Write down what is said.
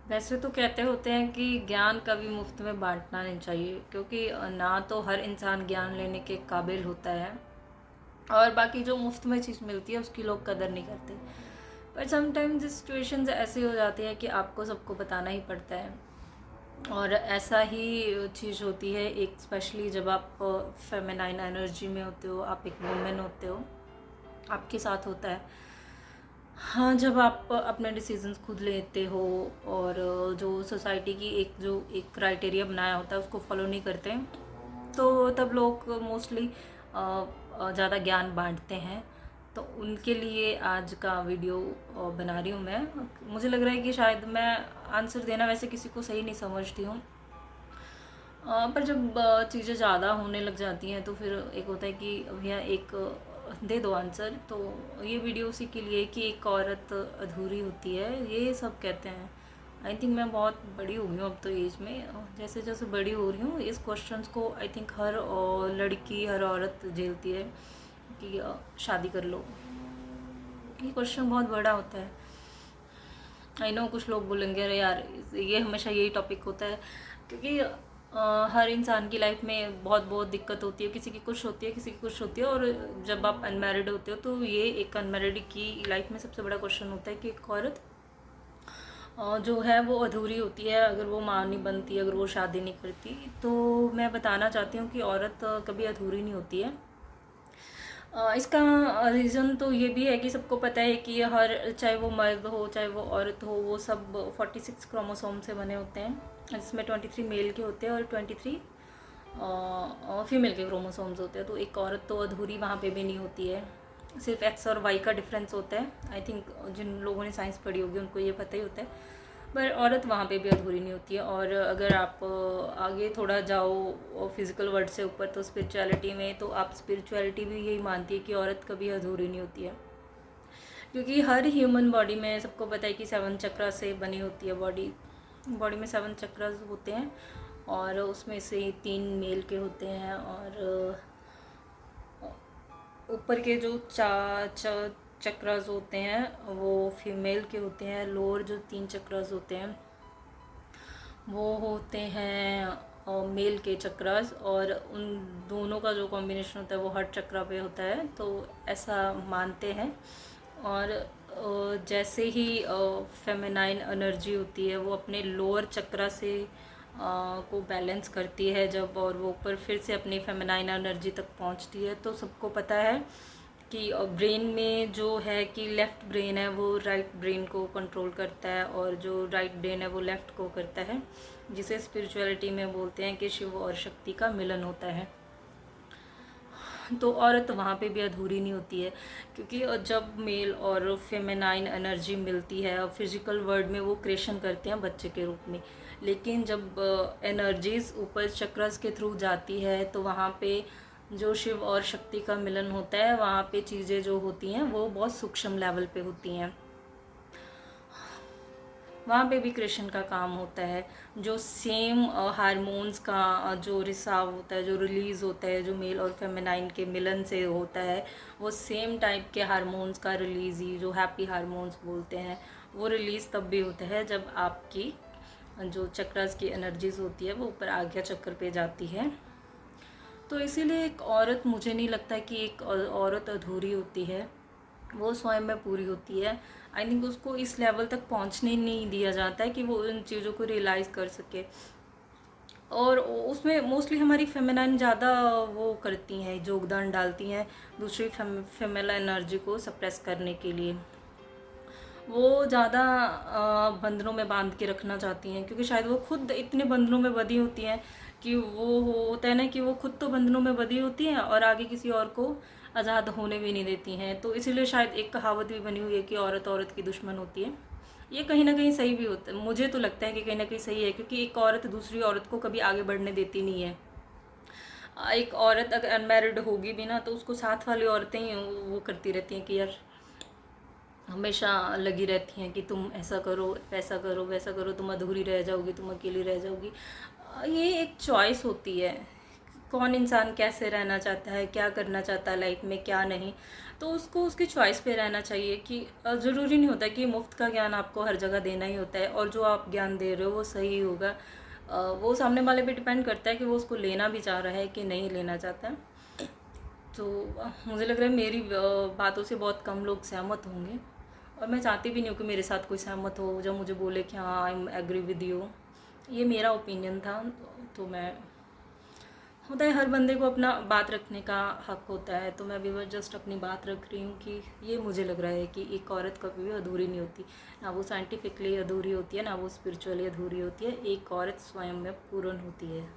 वैसे तो कहते होते हैं कि ज्ञान कभी मुफ्त में बांटना नहीं चाहिए, क्योंकि ना तो हर इंसान ज्ञान लेने के काबिल होता है, और बाकी जो मुफ्त में चीज़ मिलती है उसकी लोग कदर नहीं करते। पर समटाइम्स सिचुएशंस ऐसी हो जाती है कि आपको सबको बताना ही पड़ता है, और ऐसा ही चीज़ होती है एक, स्पेशली जब आप फेमिनाइन एनर्जी में होते हो, आप एक वुमेन होते हो, आपके साथ होता है। हाँ, जब आप अपने डिसीजंस खुद लेते हो और जो सोसाइटी की एक क्राइटेरिया बनाया होता है उसको फॉलो नहीं करते, तो तब लोग मोस्टली ज़्यादा ज्ञान बांटते हैं। तो उनके लिए आज का वीडियो बना रही हूँ मैं। मुझे लग रहा है कि शायद मैं आंसर देना वैसे किसी को सही नहीं समझती हूँ, पर जब चीज़ें ज़्यादा होने लग जाती हैं तो फिर एक होता है कि भैया एक दे दो आंसर। तो ये वीडियो उसी के लिए कि एक औरत अधूरी होती है, ये सब कहते हैं। आई थिंक मैं बहुत बड़ी हो गई हूँ अब तो एज में, जैसे जैसे बड़ी हो रही हूँ इस क्वेश्चंस को आई थिंक हर लड़की, हर औरत झेलती है कि शादी कर लो। ये क्वेश्चन बहुत बड़ा होता है। आई नो कुछ लोग बोलेंगे अरे यार ये हमेशा यही टॉपिक होता है, क्योंकि हर इंसान की लाइफ में बहुत बहुत दिक्कत होती है, किसी की कुछ होती है, किसी की कुछ होती है। और जब आप अनमैरिड होते हो तो ये एक अनमैरिड की लाइफ में सबसे बड़ा क्वेश्चन होता है कि एक औरत जो है वो अधूरी होती है अगर वो माँ नहीं बनती, अगर वो शादी नहीं करती। तो मैं बताना चाहती हूँ कि औरत कभी अधूरी नहीं होती है। इसका रीज़न तो ये भी है कि सबको पता है कि हर, चाहे वो मर्द हो चाहे वो औरत हो, वो सब 46 क्रोमोसोम से बने होते हैं, जिसमें 23 मेल के होते हैं और 23 फीमेल के क्रोमोसोम्स होते हैं। तो एक औरत तो अधूरी वहाँ पे भी नहीं होती है, सिर्फ एक्स और वाई का डिफरेंस होता है। आई थिंक जिन लोगों ने साइंस पढ़ी होगी उनको ये पता ही होता है। पर औरत वहाँ पे भी अधूरी नहीं होती है। और अगर आप आगे थोड़ा जाओ फिज़िकल वर्ड से ऊपर, तो स्पिरिचुअलिटी में, तो आप स्पिरिचुअलिटी भी यही मानती है कि औरत कभी अधूरी नहीं होती है, क्योंकि हर ह्यूमन बॉडी में सबको पता है कि 7 चक्रा से बनी होती है बॉडी। बॉडी में 7 चक्र होते हैं, और उसमें से 3 मेल के होते हैं, और ऊपर के जो चक्रास होते हैं वो फीमेल के होते हैं। लोअर जो 3 चक्रास होते हैं वो होते हैं मेल के चक्रास, और उन दोनों का जो कॉम्बिनेशन होता है वो हर चक्रा पे होता है। तो ऐसा मानते हैं। और जैसे ही फेमिनाइन एनर्जी होती है वो अपने लोअर चक्रा से को बैलेंस करती है जब, और वो ऊपर फिर से अपनी फेमिनाइन एनर्जी तक पहुंचती है। तो सबको पता है कि ब्रेन में जो है कि लेफ़्ट ब्रेन है वो राइट ब्रेन को कंट्रोल करता है, और जो राइट ब्रेन है वो लेफ़्ट को करता है, जिसे स्पिरिचुअलिटी में बोलते हैं कि शिव और शक्ति का मिलन होता है। तो औरत वहाँ पे भी अधूरी नहीं होती है, क्योंकि जब मेल और फेमिनाइन एनर्जी मिलती है, और फिजिकल वर्ल्ड में वो क्रिएशन करते हैं बच्चे के रूप में, लेकिन जब एनर्जीज ऊपर चक्रस के थ्रू जाती है तो वहाँ पे जो शिव और शक्ति का मिलन होता है, वहाँ पे चीज़ें जो होती हैं वो बहुत सूक्ष्म लेवल पे होती हैं। वहाँ पे भी क्रिएशन का काम होता है। जो सेम हार्मोन्स का जो रिसाव होता है, जो रिलीज़ होता है, जो मेल और फेमिनाइन के मिलन से होता है, वो सेम टाइप के हार्मोन्स का रिलीज़ ही, जो हैप्पी हार्मोन्स बोलते हैं, वो रिलीज़ तब भी होता है जब आपकी जो चक्रास की एनर्जीज होती है वो ऊपर आज्ञा चक्र पे जाती है। तो इसीलिए एक औरत, मुझे नहीं लगता कि एक औरत अधूरी होती है, वो स्वयं में पूरी होती है। आई थिंक उसको इस लेवल तक पहुंचने नहीं दिया जाता है कि वो उन चीज़ों को रियलाइज़ कर सके। और उसमें मोस्टली हमारी फेमिनाइन ज़्यादा वो करती हैं, योगदान डालती हैं दूसरी फीमेल एनर्जी को सप्रेस करने के लिए। वो ज़्यादा बंधनों में बांध के रखना चाहती हैं, क्योंकि शायद वो खुद इतने बंधनों में बंधी होती हैं कि वो होता है ना कि वो खुद तो बंधनों में बंधी होती हैं और आगे किसी और को आज़ाद होने भी नहीं देती हैं। तो इसीलिए शायद एक कहावत भी बनी हुई है कि औरत औरत की दुश्मन होती है। ये कहीं ना कहीं सही भी होता है, मुझे तो लगता है कि कहीं ना कहीं सही है, क्योंकि एक औरत दूसरी औरत को कभी आगे बढ़ने देती नहीं है। एक औरत अगर अनमैरिड होगी भी ना, तो उसको साथ वाली औरतें ही वो करती रहती हैं कि यार, हमेशा लगी रहती हैं कि तुम ऐसा करो, वैसा करो, वैसा करो, तुम अधूरी रह जाओगी, तुम अकेली रह जाओगी। ये एक चॉइस होती है कौन इंसान कैसे रहना चाहता है, क्या करना चाहता है लाइफ में, क्या नहीं, तो उसको उसकी चॉइस पे रहना चाहिए। कि ज़रूरी नहीं होता कि मुफ्त का ज्ञान आपको हर जगह देना ही होता है, और जो आप ज्ञान दे रहे हो वो सही होगा। वो सामने वाले पे डिपेंड करता है कि वो उसको लेना भी चाह रहा है कि नहीं लेना चाहता है। तो मुझे लग रहा है मेरी बातों से बहुत कम लोग सहमत होंगे, और मैं चाहती भी नहीं हूँ कि मेरे साथ कोई सहमत हो जो मुझे बोले कि हाँ I am agree with you. ये मेरा ओपिनियन था। तो मैं, होता है हर बंदे को अपना बात रखने का हक होता है, तो मैं भी बस जस्ट अपनी बात रख रही हूँ कि ये मुझे लग रहा है कि एक औरत कभी भी अधूरी नहीं होती, ना वो साइंटिफिकली अधूरी होती है, ना वो स्पिरिचुअली अधूरी होती है। एक औरत स्वयं में पूर्ण होती है।